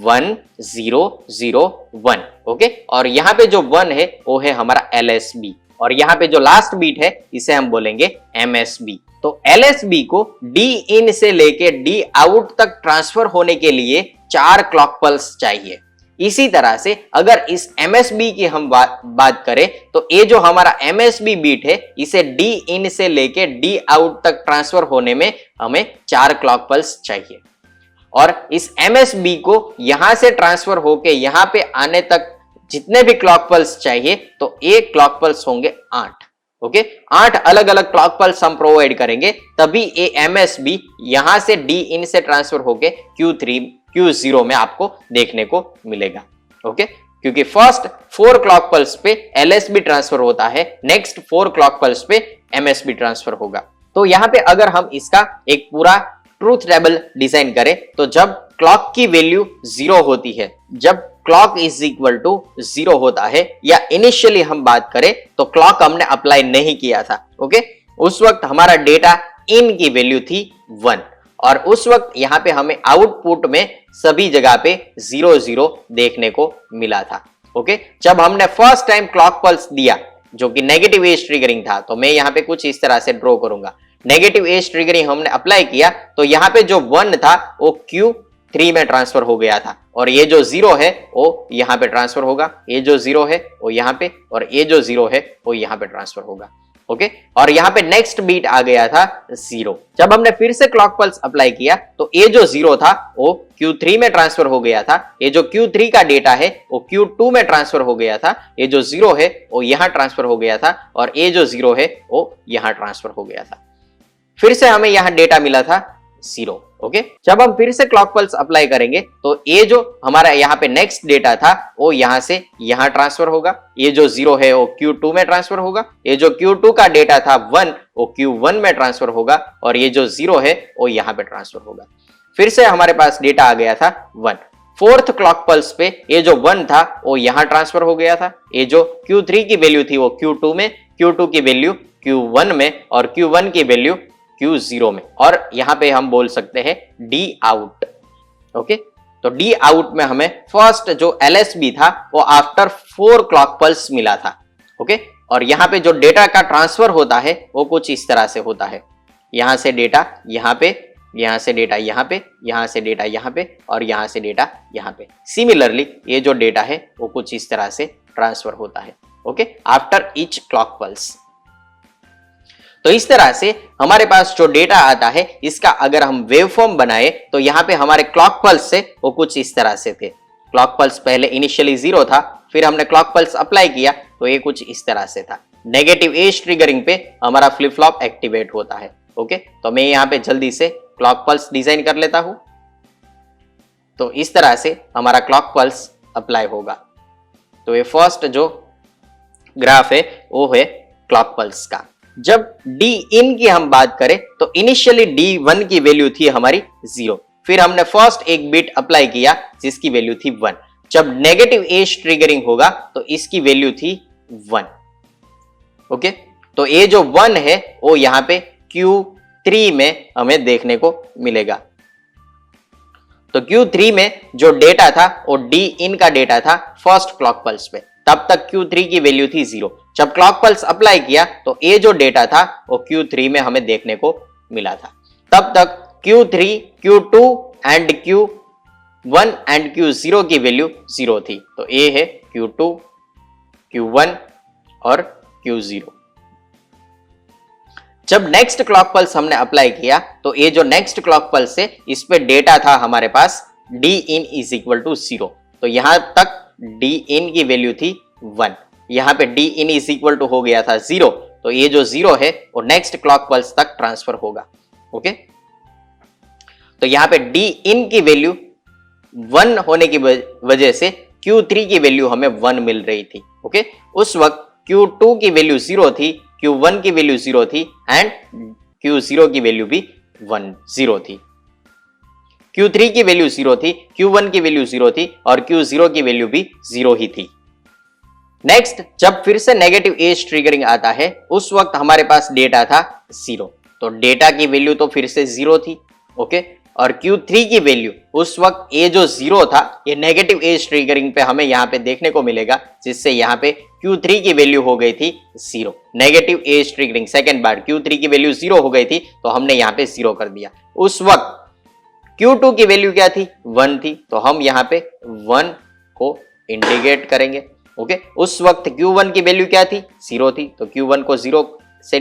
1 0 0 1। ओके, और यहाँ पे जो 1 है वो है हमारा LSB, और यहाँ पे जो लास्ट बीट है इसे हम बोलेंगे MSB। तो LSB को D इन से लेके D आउट तक ट्रांसफर होने के लिए 4 क्लॉक पल्स चाहिए। इसी तरह से अगर इस MSB की हम बात करें तो ये जो हमारा MSB बीट है इसे D इन से लेके D आउट तक ट्रांसफर होने में हमें 4 क्लॉक पल्स चाहिए, और इस MSB को यहां से ट्रांसफर होके यहां पे आने तक जितने भी क्लॉक पल्स चाहिए तो एक क्लॉक पल्स होंगे 8। ओके, 8 अलग अलग क्लॉक पल्स हम प्रोवाइड करेंगे, तभी ये MSB यहां से D इन से ट्रांसफर होके Q0 में आपको देखने को मिलेगा। ओके, क्योंकि फर्स्ट 4 क्लॉक पल्स पे LSB ट्रांसफर होता है, नेक्स्ट 4 क्लॉक पल्स पे MSB ट्रांसफर होगा। तो यहां पे अगर हम इसका एक पूरा ट्रूथ टेबल डिजाइन करें तो जब क्लॉक की वैल्यू 0 होती है, जब क्लॉक इज इक्वल टू 0 होता है, या इनिशियली हम बात करें तो क्लॉक हमने अप्लाई नहीं किया था, ओके, उस वक्त हमारा डेटा इन की वैल्यू थी 1, और उस वक्त यहां पे हमें आउटपुट में सभी जगह पे 0 0 देखने को मिला था। ओके, जब हमने फर्स्ट टाइम क्लॉक पल्स दिया जो कि नेगेटिव एज ट्रिगरिंग था, तो मैं यहां पे कुछ इस तरह से ड्रॉ करूंगा। नेगेटिव एज ट्रिगरिंग हमने अप्लाई किया तो यहां पे जो 1 था वो Q3 में ट्रांसफर हो गया था, और ये जो 0 है वो यहां पे ट्रांसफर होगा, ये जो 0 है वो यहां पे, और ये जो 0 है वो यहां पे ट्रांसफर होगा। ओके, और यहां पे नेक्स्ट बीट आ गया था 0। जब हमने फिर से क्लॉक पल्स अप्लाई किया तो ये जो 0 था वो Q3 में ट्रांसफर हो गया था, ये जो Q3 का डेटा है वो Q2 में ट्रांसफर हो गया था, ये जो 0 है वो यहां ट्रांसफर हो गया था, और ये जो 0 है वो यहां ट्रांसफर हो गया था। फिर से हमें यहां डेटा मिला था 0। ओके, जब हम फिर से क्लॉक पल्स अप्लाई करेंगे तो ये जो हमारा यहाँ पे नेक्स्ट डेटा था वो यहां से यहां ट्रांसफर होगा, ये जो 0 है वो Q2 में ट्रांसफर होगा, ये जो Q2 का डेटा था 1 वो Q1 में ट्रांसफर होगा, और ये जो 0 है वो यहां पे ट्रांसफर होगा। फिर से हमारे पास डेटा आ गया था 1। फोर्थ क्लॉक पल्स पे ये जो 1 था वो यहां ट्रांसफर हो गया था, ये जो Q3 की वैल्यू थी वो Q2 में, Q2 की वैल्यू Q1 में, और Q1 की वैल्यू Q0 में, और यहां पे हम बोल सकते हैं D आउट। ओके, तो D आउट में हमें फर्स्ट जो LSB था वो आफ्टर 4 क्लॉक पल्स मिला था। ओके, और यहां पे जो डेटा का ट्रांसफर होता है वो कुछ इस तरह से होता है, यहां से डेटा यहां पे, यहां से डेटा यहां पे, यहां से डेटा यहां पे, और यहां से डेटा यहां पे। सिमिलरली ये जो डेटा है वो कुछ इस तरह से ट्रांसफर होता है। Okay, after each clock pulse. तो इस तरह से हमारे पास जो डेटा आता है इसका अगर हम वेवफॉर्म बनाए तो यहाँ पे हमारे क्लॉक पल्स से वो कुछ इस तरह से थे। क्लॉक पल्स पहले इनिशियली 0 था, फिर हमने क्लॉक पल्स अप्लाई किया तो ये कुछ इस तरह से था। नेगेटिव एज ट्रिगरिंग पे हमारा फ्लिप फ्लॉप एक्टिवेट होता है। ओके, तो मैं यहाँ पे जल्दी से क्लॉक पल्स डिजाइन कर लेता हूं। तो इस तरह से हमारा क्लॉक पल्स अप्लाई होगा। तो ये फर्स्ट जो ग्राफ है वो है क्लॉक पल्स का। जब D इन की हम बात करें तो इनिशियली D1 की वैल्यू थी हमारी 0, फिर हमने फर्स्ट एक बिट अप्लाई किया जिसकी वैल्यू थी 1। जब नेगेटिव एज ट्रिगरिंग होगा तो इसकी वैल्यू थी 1। ओके, तो ये जो 1 है वो यहां पे Q3 में हमें देखने को मिलेगा। तो Q3 में जो डेटा था वो D इन का डेटा था फर्स्ट क्लॉक पल्स पे, तब तक Q3 की वैल्यू थी 0। जब क्लॉक पल्स अप्लाई किया तो ये जो डेटा था वो Q3 में हमें देखने को मिला था। तब तक Q3, Q2 and Q1 and Q0 की वैल्यू 0 थी। तो ये है Q2, Q1 और Q0। जब नेक्स्ट क्लॉक पल्स हमने अप्लाई किया तो ये जो नेक्स्ट क्लॉक पल्स है इस पे डेटा था हमारे पास D in is equal to 0। तो यहां तक D in की वैल्यू थी 1, यहां पे D in is equal to हो गया था 0। तो ये जो 0 है वो नेक्स्ट क्लॉक पल्स तक ट्रांसफर होगा। ओके, तो यहां पे D in की वैल्यू 1 होने की वजह से Q3 की वैल्यू हमें 1 मिल रही थी। ओके, उस वक्त Q2 की वैल्यू 0 थी, Q1 की वैल्यू 0 थी एंड Q0 की वैल्यू भी 0 थी। Q3 की वैल्यू 0 थी, Q1 की वैल्यू 0 थी और Q0 की वैल्यू भी 0 ही थी। नेक्स्ट, जब फिर से नेगेटिव एज ट्रिगरिंग आता है उस वक्त हमारे पास डेटा था 0, तो डेटा की वैल्यू तो फिर से 0 थी। ओके, और Q3 की वैल्यू उस वक्त ये जो 0 था ये नेगेटिव एज ट्रिगरिंग पे हमें यहाँ पे देखने को मिलेगा, जिससे यहाँ पे Q3 की वैल्यू हो गई थी 0। नेगेटिव एज ट्रिगरिंग सेकेंड बार Q3 की वैल्यू 0 हो गई थी तो हमने यहाँ पे 0 कर दिया। उस वक्त Q2 की वैल्यू क्या थी, 1 थी, तो हम यहाँ पे 1 को इंडिकेट करेंगे। ओके, उस वक्त Q1 की वैल्यू क्या थी, 0 थी, तो Q1 को 0 से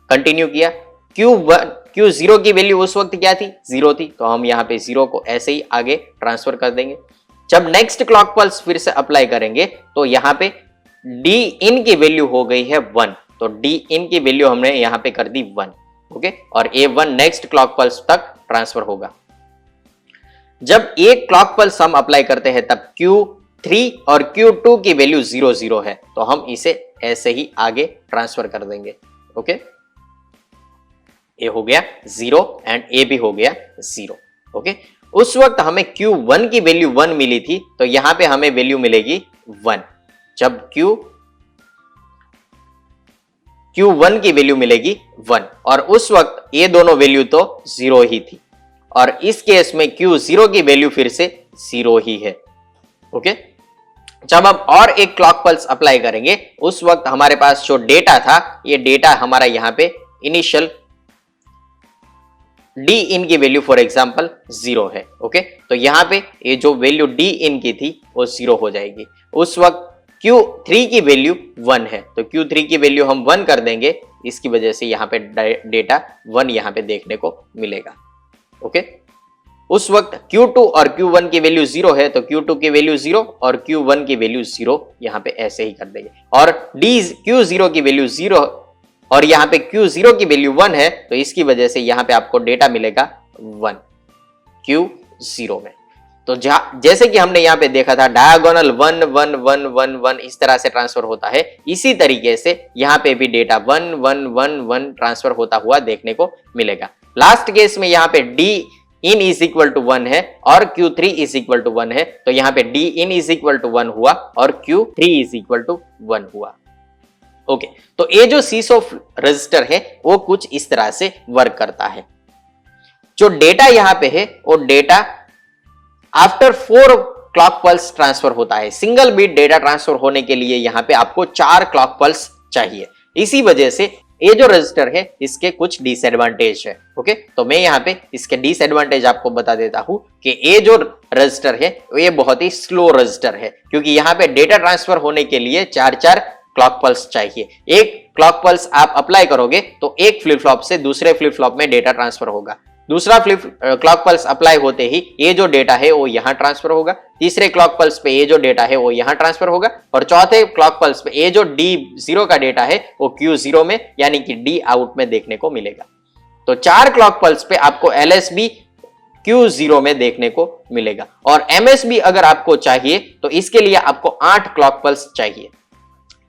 कंटिन्यू किया। Q0 की वैल्यू उस वक्त क्या थी, 0 थी, तो हम यहाँ पे 0 को ऐसे ही आगे ट्रांसफर कर देंगे। जब नेक्स्ट क्लॉक पल्स फिर से अप्लाई करेंगे तो यहाँ पे D इन की वैल्यू हो गई है 1, तो D इन की वैल्यू हमने यहाँ पे कर दी 1। ओके, और A1 नेक्स्ट क्लॉक पल्स तक ट्रांसफर होगा। जब एक क्लॉक पल्स हम अप्लाई करते हैं तब Q3 और Q2 की वैल्यू 0 0 है, तो हम इसे ऐसे ही आगे ट्रांसफर कर देंगे। ओके, ए हो गया 0 एंड ए भी हो गया 0। ओके, उस वक्त हमें Q1 की वैल्यू 1 मिली थी, तो यहां पे हमें वैल्यू मिलेगी 1। जब Q1 की वैल्यू मिलेगी 1, और उस वक्त ये दोनों वैल्यू तो 0 ही थी, और इस केस में Q0 की वैल्यू फिर से 0 ही है। ओके, जब हम और एक क्लॉक पल्स अप्लाई करेंगे उस वक्त हमारे पास जो डेटा था, ये डेटा हमारा यहाँ पे इनिशियल D इन की वैल्यू फॉर एग्जांपल 0 है। ओके, तो यहाँ पे ये जो वैल्यू D इन की थी वो 0 हो जाएगी। उस वक्त Q3 की वैल्यू 1 है, तो Q3 की वैल्यू हम 1 कर देंगे, इसकी वजह से यहाँ पे डेटा 1 यहाँ पे देखने को मिलेगा। ओके, उस वक्त Q2 और Q1 की वैल्यू 0 है, तो Q2 की वैल्यू 0 और Q1 की वैल्यू 0 यहाँ पे ऐसे ही कर देंगे, और Q0 की वैल्यू 0 और यहाँ पे Q0 की वैल्यू 1 है, तो इसकी वजह से यहाँ पे आपको डेटा मिलेगा 1 Q0 में। तो जैसे कि हमने यहाँ पे देखा था डायगोनल 1 1 1 1 1 इस तरह से ट्रांसफर होता है, इसी तरीके से यहाँ पे भी डेटा 1 1 1 1 ट्रांसफर होता हुआ देखने को मिलेगा। लास्ट केस में यहाँ पे D in is equal to 1 है और Q3 इज इक्वल टू 1 है, तो यहाँ पे D in is equal to 1 हुआ और Q3 इज इक्वल टू 1 हुआ। ओके, तो ये जो सीसो रजिस्टर है वो कुछ इस तरह से वर्क करता है। जो डेटा यहां पे है वो data after 4 clock pulse transfer होता है। सिंगल बीट डेटा ट्रांसफर होने के लिए यहां पे आपको 4 क्लॉक पल्स चाहिए। इसी वजह से ये जो रजिस्टर है इसके कुछ डिसएडवांटेज है। ओके, तो मैं यहाँ पे इसके डिसएडवांटेज आपको बता देता हूं कि ये जो रजिस्टर है ये बहुत ही स्लो रजिस्टर है, क्योंकि यहाँ पे डेटा ट्रांसफर होने के लिए 4 क्लॉक पल्स चाहिए। एक क्लॉक पल्स आप अप्लाई करोगे तो एक फ्लिप फ्लॉप से दूसरे फ्लिप फ्लॉप में डेटा ट्रांसफर होगा। दूसरा क्लॉक पल्स अप्लाई होते ही ये जो डेटा है वो यहां ट्रांसफर होगा। तीसरे क्लॉक पल्स पे ये जो डेटा है वो यहां ट्रांसफर होगा, और चौथे क्लॉक पल्स पे ये जो D0 का डेटा है वो Q0 में यानी कि D आउट में देखने को मिलेगा। तो 4 क्लॉक पल्स पे आपको LSB Q0 में देखने को मिलेगा, और MSB अगर आपको चाहिए तो इसके लिए आपको 8 क्लॉक पल्स चाहिए,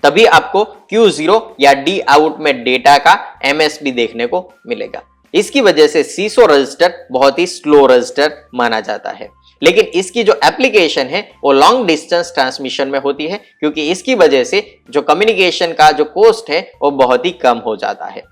तभी आपको Q0 या D आउट में डेटा का MSB देखने को मिलेगा। इसकी वजह से सीसो रजिस्टर बहुत ही स्लो रजिस्टर माना जाता है, लेकिन इसकी जो एप्लीकेशन है वो लॉन्ग डिस्टेंस ट्रांसमिशन में होती है, क्योंकि इसकी वजह से जो कम्युनिकेशन का जो कॉस्ट है वो बहुत ही कम हो जाता है।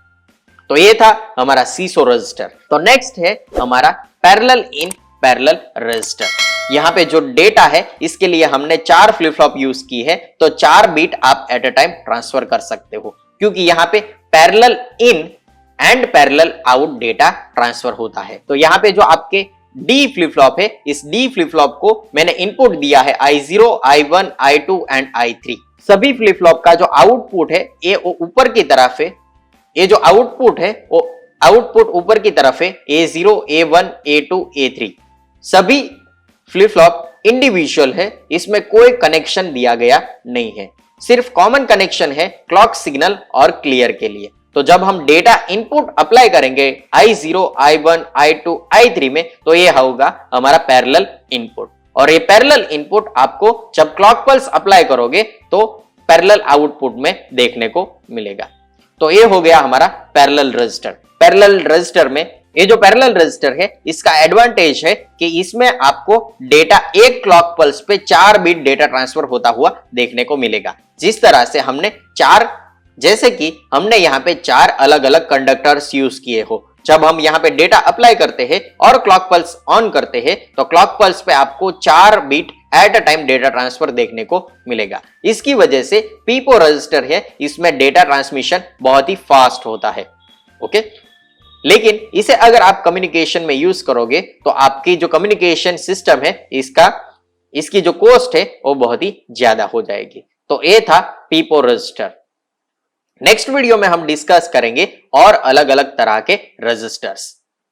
तो ये था हमारा सीसो रजिस्टर। तो नेक्स्ट है हमारा पैरेलल इन पैरेलल रजिस्टर। यहाँ पे जो डेटा है इसके लिए हमने 4 फ्लिप फ्लॉप यूज की है, तो 4 बीट आप एट अ टाइम ट्रांसफर कर सकते हो, क्योंकि यहाँ पे parallel in and parallel out data transfer होता है। तो यहाँ पे जो आपके D फ्लिप फ्लॉप है, इस D फ्लिप फ्लॉप को मैंने इनपुट दिया है I0, I1, I2 and I3। सभी फ्लिप फ्लॉप का जो आउटपुट है ये ऊपर की तरफ है, ये जो आउटपुट है वो आउटपुट ऊपर की तरफ है, A0, A1, A2, A3। सभी फ्लिप फ्लॉप इंडिविजुअल है, इसमें कोई कनेक्शन दिया गया नहीं है, सिर्फ कॉमन कनेक्शन है क्लॉक सिग्नल और क्लियर के लिए। तो जब हम डेटा इनपुट अप्लाई करेंगे I0, I1, I2, I3 में, तो ये होगा हमारा पैरेलल इनपुट, और ये पैरेलल इनपुट आपको जब क्लॉक पल्स अप्लाई करोगे तो पैरेलल आउटपुट में देखने को मिलेगा। तो ये हो गया हमारा पैरेलल रजिस्टर। पैरेलल रजिस्टर में ये जो पैरेलल रजिस्टर है इसका एडवांटेज है कि इसमें आपको डेटा एक क्लॉक पल्स पे 4 बिट डेटा ट्रांसफर होता हुआ देखने को मिलेगा। जिस तरह से हमने जैसे कि हमने यहाँ पे 4 अलग अलग कंडक्टर्स यूज किए हो, जब हम यहाँ पे डेटा अप्लाई करते हैं और क्लॉक पल्स ऑन करते हैं तो क्लॉक पल्स पे आपको 4 bit at a time data transfer देखने को मिलेगा। इसकी वजह से पीपो रजिस्टर है इसमें डेटा ट्रांसमिशन बहुत ही फास्ट होता है। ओके, लेकिन इसे अगर आप कम्युनिकेशन में यूज करोगे तो आपकी जो कम्युनिकेशन सिस्टम है इसकी जो कॉस्ट है वो बहुत ही ज्यादा हो जाएगी। तो ये था पीपो रजिस्टर। नेक्स्ट वीडियो में हम डिस्कस करेंगे और अलग अलग तरह के रजिस्टर्स।